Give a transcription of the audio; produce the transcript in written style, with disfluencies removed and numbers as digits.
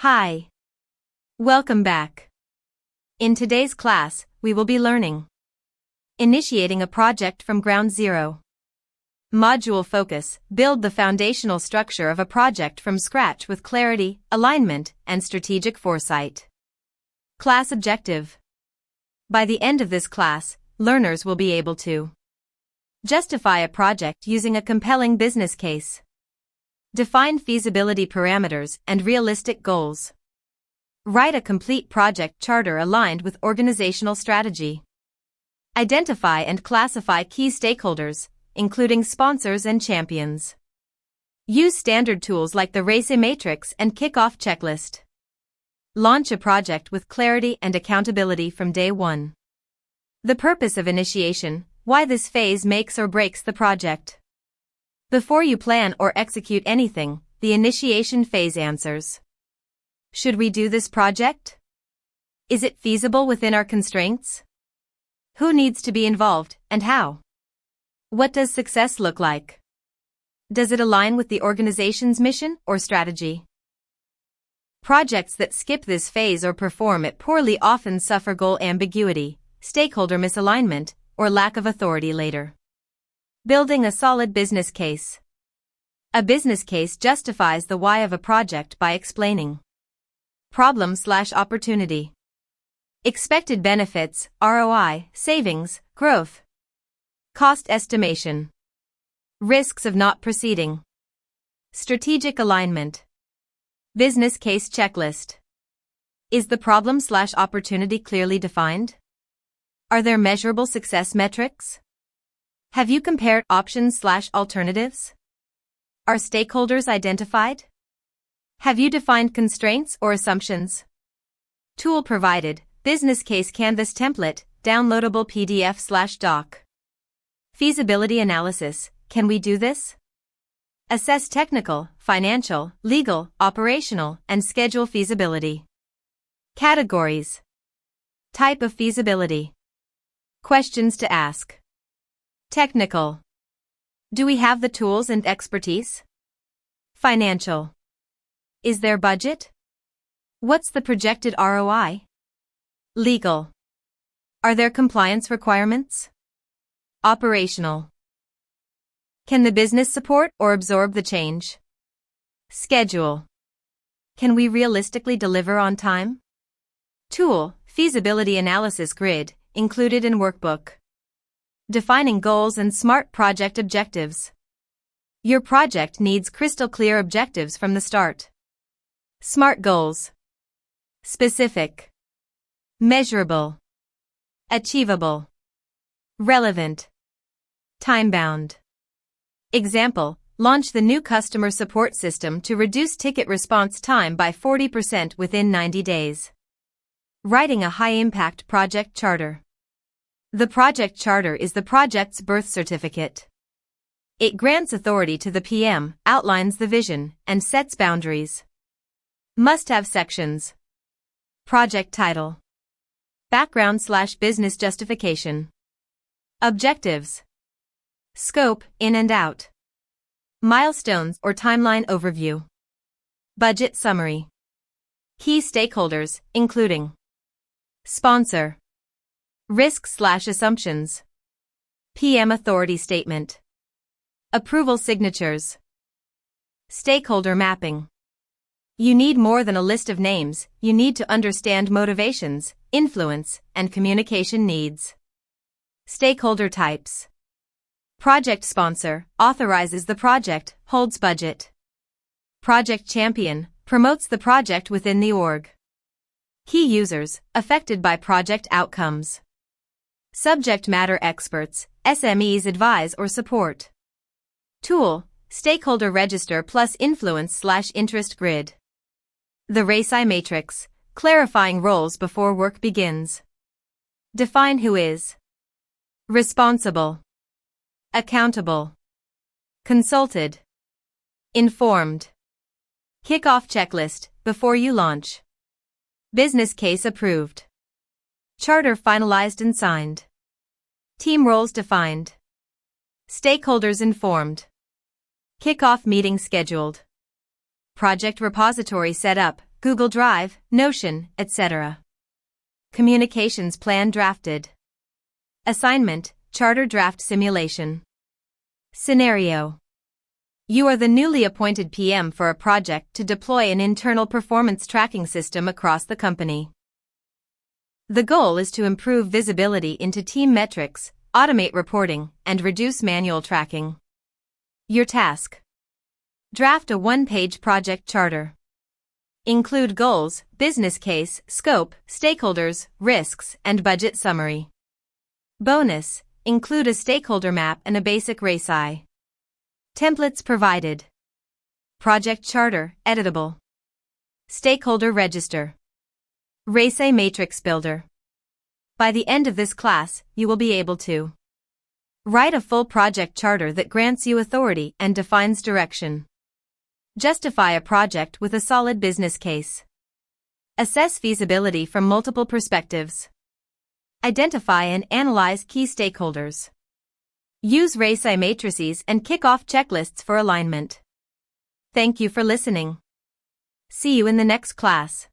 Hi. Welcome back. In today's class, we will be learning initiating a project from ground zero. Module focus: build the foundational structure of a project from scratch with clarity, alignment, and strategic foresight. Class objective: by the end of this class, learners will be able to justify a project using a compelling business case, define feasibility parameters and realistic goals, write a complete project charter aligned with organizational strategy, identify and classify key stakeholders, including sponsors and champions, use standard tools like the RACI matrix and Kickoff checklist, launch a project with clarity and accountability from day one. The purpose of initiation: why this phase makes or breaks the project. Before you plan or execute anything, the initiation phase answers: should we do this project? Is it feasible within our constraints? Who needs to be involved, and how? What does success look like? Does it align with the organization's mission or strategy? Projects that skip this phase or perform it poorly often suffer goal ambiguity, stakeholder misalignment, or lack of authority later. Building a solid business case. A business case justifies the why of a project by explaining problem/opportunity, expected benefits, ROI, savings, growth, cost estimation, risks of not proceeding, strategic alignment, business case checklist. Is the problem/opportunity clearly defined? Are there measurable success metrics? Have you compared options/alternatives? Are stakeholders identified? Have you defined constraints or assumptions? Tool provided: business case canvas template, downloadable PDF/doc. Feasibility analysis: can we do this? Assess technical, financial, legal, operational, and schedule feasibility. Categories: type of feasibility, questions to ask. Technical: do we have the tools and expertise? Financial: is there budget? What's the projected ROI? Legal: are there compliance requirements? Operational: can the business support or absorb the change? Schedule: can we realistically deliver on time? Tool: feasibility analysis grid, included in workbook. Defining goals and SMART project objectives. Your project needs crystal clear objectives from the start. SMART goals: specific, measurable, achievable, relevant, time-bound. Example: launch the new customer support system to reduce ticket response time by 40% within 90 days. Writing a high-impact project charter. The project charter is the project's birth certificate. It grants authority to the PM, outlines the vision, and sets boundaries. Must-have sections. Project title. Background/business justification. Objectives. Scope, in and out. Milestones or timeline overview. Budget summary. Key stakeholders, including sponsor, risks/assumptions, PM authority statement, approval signatures, stakeholder mapping. You need more than a list of names, you need to understand motivations, influence, and communication needs. Stakeholder types. Project sponsor, authorizes the project, holds budget. Project champion, promotes the project within the org. Key users, affected by project outcomes. Subject matter experts, SMEs advise or support. Tool, stakeholder register plus influence/interest grid. The RACI matrix, clarifying roles before work begins. Define who is responsible, accountable, consulted, informed. Kickoff checklist, before you launch. Business case approved. Charter finalized and signed. Team roles defined. Stakeholders informed. Kickoff meeting scheduled. Project repository set up, Google Drive, Notion, etc. Communications plan drafted. Assignment, charter draft simulation. Scenario. You are the newly appointed PM for a project to deploy an internal performance tracking system across the company. The goal is to improve visibility into team metrics, automate reporting, and reduce manual tracking. Your task. Draft a one-page project charter. Include goals, business case, scope, stakeholders, risks, and budget summary. Bonus. Include a stakeholder map and a basic RACI. Templates provided. Project charter, editable. Stakeholder register. RACI matrix builder. By the end of this class, you will be able to write a full project charter that grants you authority and defines direction. Justify a project with a solid business case. Assess feasibility from multiple perspectives. Identify and analyze key stakeholders. Use RACI matrices and Kickoff checklists for alignment. Thank you for listening. See you in the next class.